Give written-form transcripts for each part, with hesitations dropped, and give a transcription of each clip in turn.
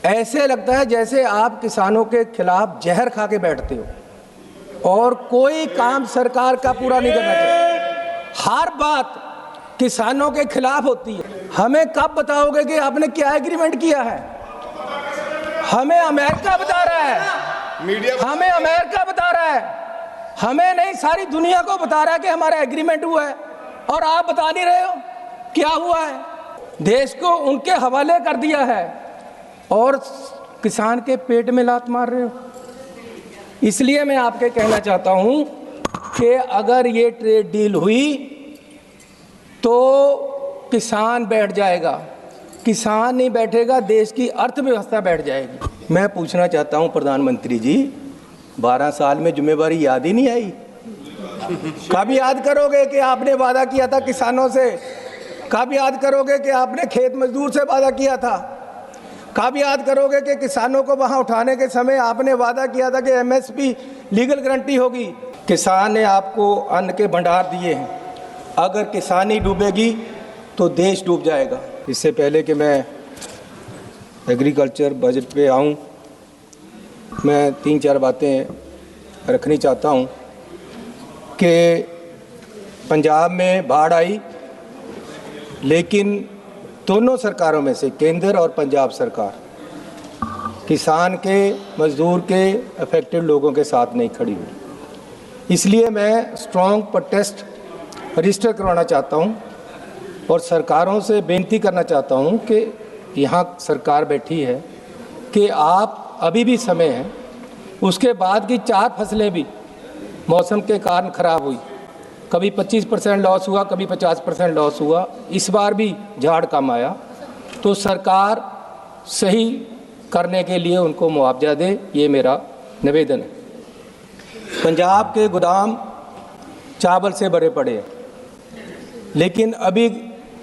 ऐसे लगता है जैसे आप किसानों के खिलाफ जहर खा के बैठते हो और कोई काम सरकार का पूरा नहीं करना चाहिए। हर बात किसानों के खिलाफ होती है। हमें कब बताओगे कि आपने क्या एग्रीमेंट किया है? हमें अमेरिका बता रहा है, हमें अमेरिका बता रहा है, हमें नहीं सारी दुनिया को बता रहा है कि हमारा एग्रीमेंट हुआ है, और आप बता नहीं रहे हो क्या हुआ है। देश को उनके हवाले कर दिया है और किसान के पेट में लात मार रहे हो। इसलिए मैं आपके कहना चाहता हूं कि अगर ये ट्रेड डील हुई तो किसान बैठ जाएगा, किसान नहीं बैठेगा देश की अर्थव्यवस्था बैठ जाएगी। मैं पूछना चाहता हूं प्रधानमंत्री जी, 12 साल में जिम्मेवारी याद ही नहीं आई? कब याद करोगे कि आपने वादा किया था किसानों से? कब याद करोगे कि आपने खेत मजदूर से वादा किया था? कब याद करोगे कि किसानों को वहां उठाने के समय आपने वादा किया था कि एमएसपी लीगल गारंटी होगी? किसान ने आपको अन्न के भंडार दिए हैं, अगर किसानी डूबेगी तो देश डूब जाएगा। इससे पहले कि मैं एग्रीकल्चर बजट पे आऊं, मैं 3-4 बातें रखनी चाहता हूं कि पंजाब में बाढ़ आई, लेकिन दोनों सरकारों में से केंद्र और पंजाब सरकार किसान के, मजदूर के, अफेक्टेड लोगों के साथ नहीं खड़ी हुई। इसलिए मैं स्ट्रॉन्ग प्रोटेस्ट रजिस्टर करवाना चाहता हूं और सरकारों से बेनती करना चाहता हूं कि यहाँ सरकार बैठी है कि आप अभी भी समय है, उसके बाद की 4 फसलें भी मौसम के कारण ख़राब हुई, कभी 25% लॉस हुआ, कभी 50% लॉस हुआ, इस बार भी झाड़ कम आया, तो सरकार सही करने के लिए उनको मुआवजा दे, ये मेरा निवेदन है। पंजाब के गोदाम चावल से भरे पड़े हैं, लेकिन अभी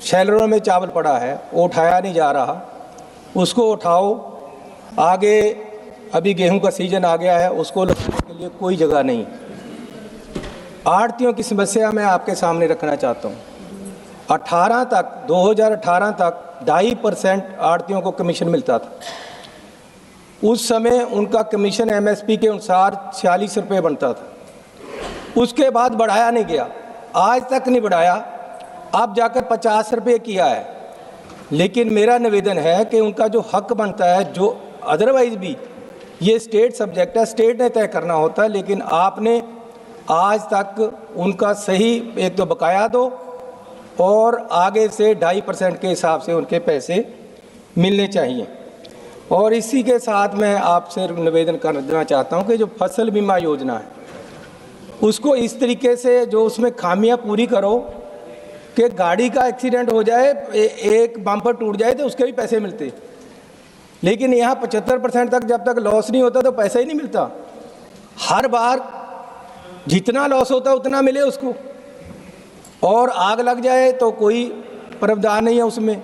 शैलरों में चावल पड़ा है, वो उठाया नहीं जा रहा, उसको उठाओ। आगे अभी गेहूं का सीजन आ गया है, उसको लगाने के लिए कोई जगह नहीं। आड़तियों की समस्या मैं आपके सामने रखना चाहता हूँ। 2018 तक 2.5% आड़तियों को कमीशन मिलता था। उस समय उनका कमीशन एमएसपी के अनुसार 46 रुपये बनता था। उसके बाद बढ़ाया नहीं गया, आज तक नहीं बढ़ाया, अब जाकर 50 रुपये किया है। लेकिन मेरा निवेदन है कि उनका जो हक बनता है, जो अदरवाइज भी ये स्टेट सब्जेक्ट है, स्टेट ने तय करना होता है, लेकिन आपने आज तक उनका सही एक तो बकाया दो और आगे से 2.5% के हिसाब से उनके पैसे मिलने चाहिए। और इसी के साथ मैं आपसे निवेदन करना चाहता हूं कि जो फसल बीमा योजना है उसको इस तरीके से जो उसमें खामियां पूरी करो कि गाड़ी का एक्सीडेंट हो जाए, एक बम्पर टूट जाए तो उसके भी पैसे मिलते, लेकिन यहाँ 75% तक जब तक लॉस नहीं होता तो पैसा ही नहीं मिलता। हर बार जितना लॉस होता है उतना मिले उसको, और आग लग जाए तो कोई प्रावधान नहीं है उसमें।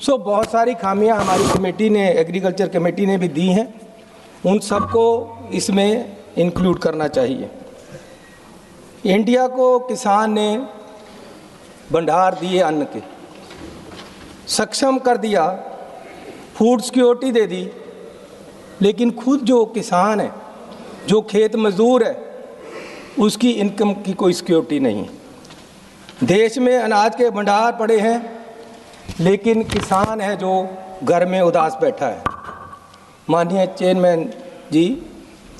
सो बहुत सारी खामियां हमारी कमेटी ने, एग्रीकल्चर कमेटी ने भी दी हैं, उन सबको इसमें इंक्लूड करना चाहिए। इंडिया को किसान ने भंडार दिए अन्न के, सक्षम कर दिया, फूड सिक्योरिटी दे दी, लेकिन खुद जो किसान है, जो खेत मजदूर है, उसकी इनकम की कोई सिक्योरिटी नहीं। देश में अनाज के भंडार पड़े हैं, लेकिन किसान है जो घर में उदास बैठा है। माननीय चेयरमैन जी,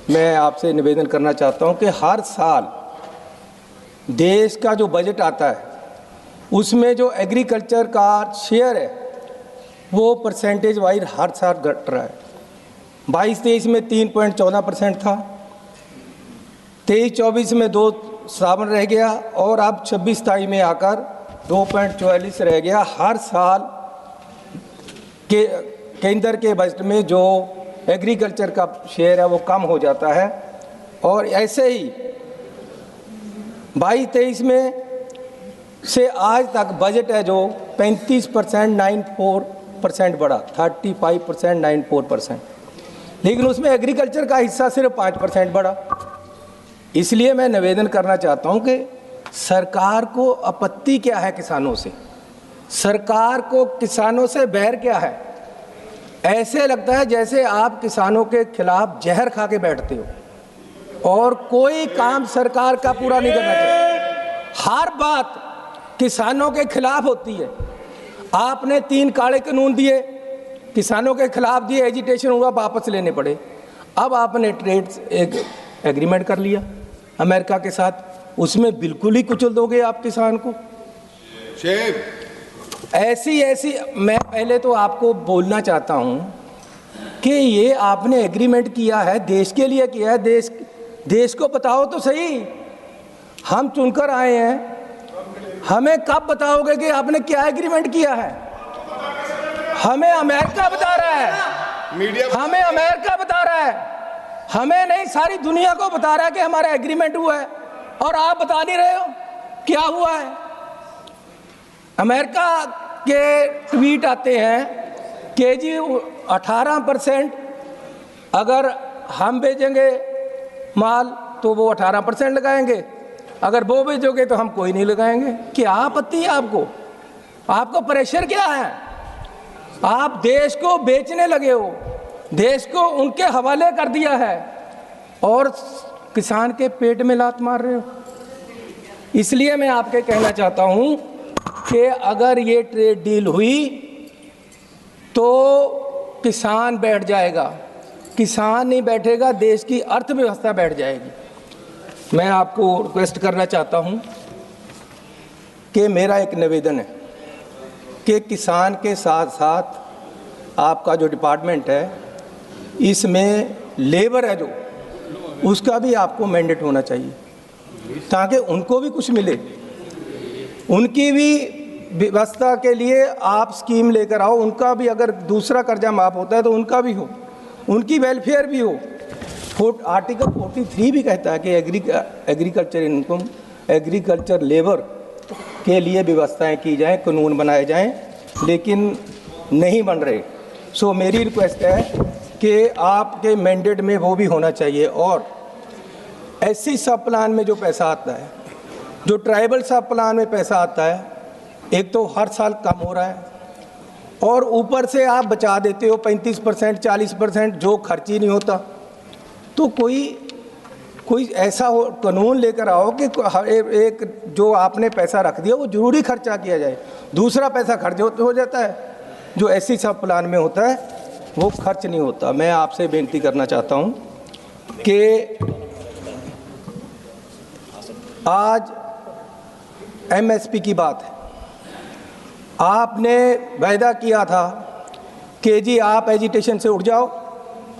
मैं आपसे निवेदन करना चाहता हूं कि हर साल देश का जो बजट आता है उसमें जो एग्रीकल्चर का शेयर है वो परसेंटेज वाइज हर साल घट रहा है। 22-23 में 3.14% था, 23-24 में 2.57 रह गया, और अब 26-27 में आकर 2.44 रह गया। हर साल के केंद्र के बजट में जो एग्रीकल्चर का शेयर है वो कम हो जाता है, और ऐसे ही 22-23 में से आज तक बजट है जो 35% 94% बढ़ा, 35% 94%, लेकिन उसमें एग्रीकल्चर का हिस्सा सिर्फ 5% बढ़ा। इसलिए मैं निवेदन करना चाहता हूं कि सरकार को आपत्ति क्या है किसानों से, सरकार को किसानों से बैर क्या है। ऐसे लगता है जैसे आप किसानों के खिलाफ जहर खा के बैठते हो और कोई काम सरकार का पूरा नहीं करना चाहिए। हर बात किसानों के खिलाफ होती है। आपने 3 काले कानून दिए, किसानों के खिलाफ दिए, एजिटेशन हुआ, वापस लेने पड़े। अब आपने ट्रेड एक एग्रीमेंट कर लिया अमेरिका के साथ, उसमें बिल्कुल ही कुचल दोगे आप किसान को। ऐसी मैं पहले तो आपको बोलना चाहता हूं कि ये आपने एग्रीमेंट किया है, देश के लिए किया है, देश को बताओ तो सही। हम चुनकर आए हैं, हमें कब बताओगे कि आपने क्या एग्रीमेंट किया है? हमें अमेरिका बता रहा है, हमें अमेरिका बता रहा है, हमें नहीं सारी दुनिया को बता रहा है कि हमारा एग्रीमेंट हुआ है, और आप बता नहीं रहे हो क्या हुआ है। अमेरिका के ट्वीट आते हैं कि जी 18% अगर हम भेजेंगे माल तो वो 18% लगाएंगे, अगर वो भेजोगे तो हम कोई नहीं लगाएंगे। क्या आपत्ति है आपको? आपको प्रेशर क्या है? आप देश को बेचने लगे हो, देश को उनके हवाले कर दिया है और किसान के पेट में लात मार रहे हो। इसलिए मैं आपके कहना चाहता हूं कि अगर ये ट्रेड डील हुई तो किसान बैठ जाएगा, किसान नहीं बैठेगा, देश की अर्थव्यवस्था बैठ जाएगी। मैं आपको रिक्वेस्ट करना चाहता हूं कि मेरा एक निवेदन है कि किसान के साथ साथ आपका जो डिपार्टमेंट है इसमें लेबर है जो, उसका भी आपको मैंडेट होना चाहिए ताकि उनको भी कुछ मिले। उनकी भी व्यवस्था के लिए आप स्कीम लेकर आओ, उनका भी अगर दूसरा कर्जा माफ़ होता है तो उनका भी हो, उनकी वेलफेयर भी हो। आर्टिकल 43 भी कहता है कि एग्रीकल्चर इनकम, एग्रीकल्चर लेबर के लिए व्यवस्थाएं की जाएं, कानून बनाए जाएं, लेकिन नहीं बन रहे। सो मेरी रिक्वेस्ट है कि आपके मैंडेट में वो भी होना चाहिए। और एससी सब प्लान में जो पैसा आता है, जो ट्राइबल सब प्लान में पैसा आता है, एक तो हर साल कम हो रहा है और ऊपर से आप बचा देते हो 35%, 40%, जो खर्च ही नहीं होता। तो कोई ऐसा हो कानून लेकर आओ कि एक जो आपने पैसा रख दिया वो ज़रूरी खर्चा किया जाए, दूसरा पैसा खर्च हो जाता है, जो ऐसी सब प्लान में होता है वो खर्च नहीं होता। मैं आपसे बेनती करना चाहता हूँ कि आज एमएसपी की बात है, आपने वायदा किया था कि जी आप एजिटेशन से उठ जाओ,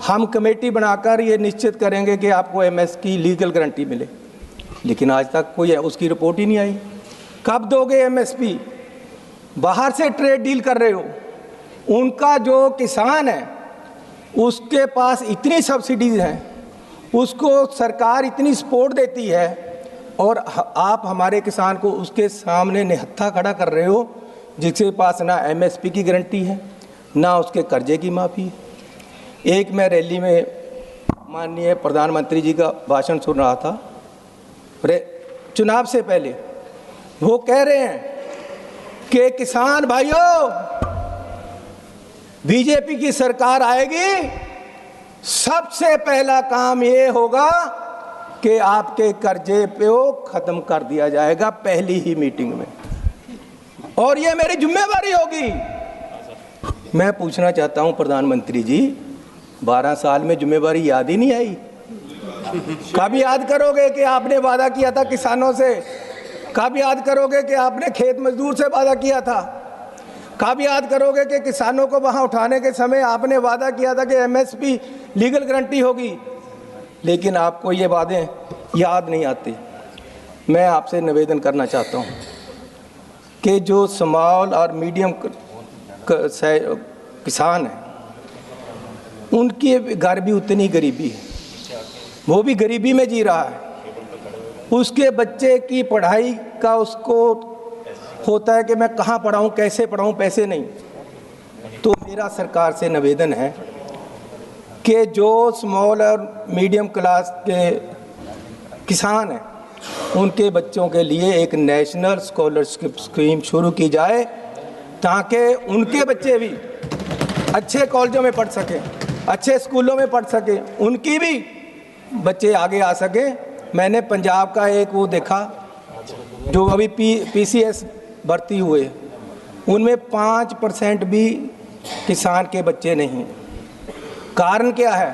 हम कमेटी बनाकर ये निश्चित करेंगे कि आपको एमएस की लीगल गारंटी मिले, लेकिन आज तक कोई उसकी रिपोर्ट ही नहीं आई। कब दोगे एमएसपी? बाहर से ट्रेड डील कर रहे हो, उनका जो किसान है उसके पास इतनी सब्सिडीज़ हैं, उसको सरकार इतनी सपोर्ट देती है, और आप हमारे किसान को उसके सामने निहत्था खड़ा कर रहे हो, जिसके पास ना एमएसपी की गारंटी है ना उसके कर्जे की माफ़ी है। एक मैं रैली में माननीय प्रधानमंत्री जी का भाषण सुन रहा था चुनाव से पहले, वो कह रहे हैं कि किसान भाइयों, बीजेपी की सरकार आएगी, सबसे पहला काम ये होगा कि आपके कर्जे पे वो ख़त्म कर दिया जाएगा पहली ही मीटिंग में, और ये मेरी जिम्मेवारी होगी। मैं पूछना चाहता हूं प्रधानमंत्री जी, 12 साल में जिम्मेवारी याद ही नहीं आई? कब याद करोगे कि आपने वादा किया था किसानों से? कब याद करोगे कि आपने खेत मजदूर से वादा किया था? कब याद करोगे कि किसानों को वहां उठाने के समय आपने वादा किया था कि एमएसपी लीगल गारंटी होगी? लेकिन आपको ये वादे याद नहीं आते। मैं आपसे निवेदन करना चाहता हूँ कि जो स्मॉल और मीडियम किसान हैं, उनके घर भी उतनी गरीबी है, वो भी गरीबी में जी रहा है। उसके बच्चे की पढ़ाई का उसको होता है कि मैं कहाँ पढ़ाऊँ, कैसे पढ़ाऊँ, पैसे नहीं। तो मेरा सरकार से निवेदन है कि जो स्मॉल और मीडियम क्लास के किसान हैं, उनके बच्चों के लिए एक नेशनल स्कॉलरशिप स्कीम शुरू की जाए ताकि उनके बच्चे भी अच्छे कॉलेजों में पढ़ सकें, अच्छे स्कूलों में पढ़ सकें, उनकी भी बच्चे आगे आ सकें। मैंने पंजाब का एक वो देखा जो अभी PCS भर्ती हुए, उनमें 5% भी किसान के बच्चे नहीं। कारण क्या है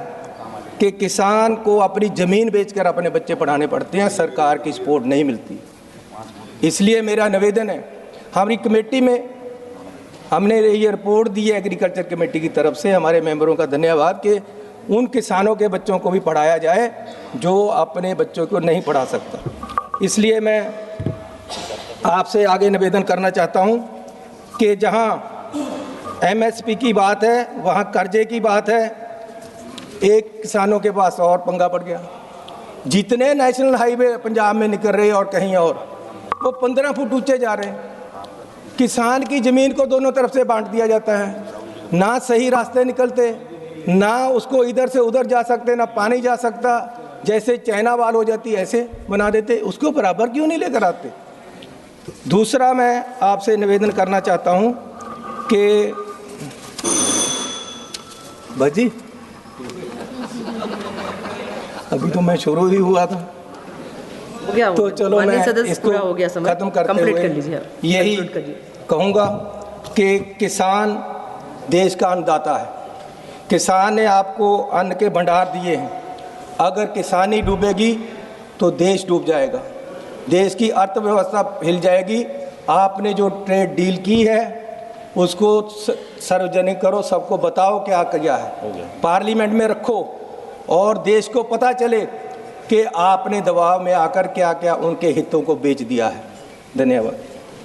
कि किसान को अपनी ज़मीन बेचकर अपने बच्चे पढ़ाने पड़ते हैं, सरकार की सपोर्ट नहीं मिलती। इसलिए मेरा निवेदन है, हमारी कमेटी में हमने ये रिपोर्ट दी है एग्रीकल्चर कमेटी की तरफ से, हमारे मेंबरों का धन्यवाद कि उन किसानों के बच्चों को भी पढ़ाया जाए जो अपने बच्चों को नहीं पढ़ा सकता। इसलिए मैं आपसे आगे निवेदन करना चाहता हूं कि जहां MSP की बात है वहां कर्जे की बात है, एक किसानों के पास और पंगा पड़ गया। जितने नेशनल हाईवे पंजाब में निकल रहे और कहीं और, वो 15 फुट ऊंचे जा रहे हैं। किसान की ज़मीन को दोनों तरफ से बांट दिया जाता है, ना सही रास्ते निकलते, ना उसको इधर से उधर जा सकते, ना पानी जा सकता, जैसे चाइना वाल हो जाती ऐसे बना देते। उसको बराबर क्यों नहीं लेकर आते? दूसरा मैं आपसे निवेदन करना चाहता हूं कि भाजी अभी तो मैं शुरू ही हुआ था, तो चलो मैं इसको खत्म करते हुए यही कहूँगा कि किसान देश का अन्नदाता है। किसान ने आपको अन्न के भंडार दिए हैं। अगर किसानी डूबेगी तो देश डूब जाएगा, देश की अर्थव्यवस्था हिल जाएगी। आपने जो ट्रेड डील की है उसको सार्वजनिक करो, सबको बताओ क्या किया है, पार्लियामेंट में रखो और देश को पता चले कि आपने दबाव में आकर क्या क्या उनके हितों को बेच दिया है। धन्यवाद।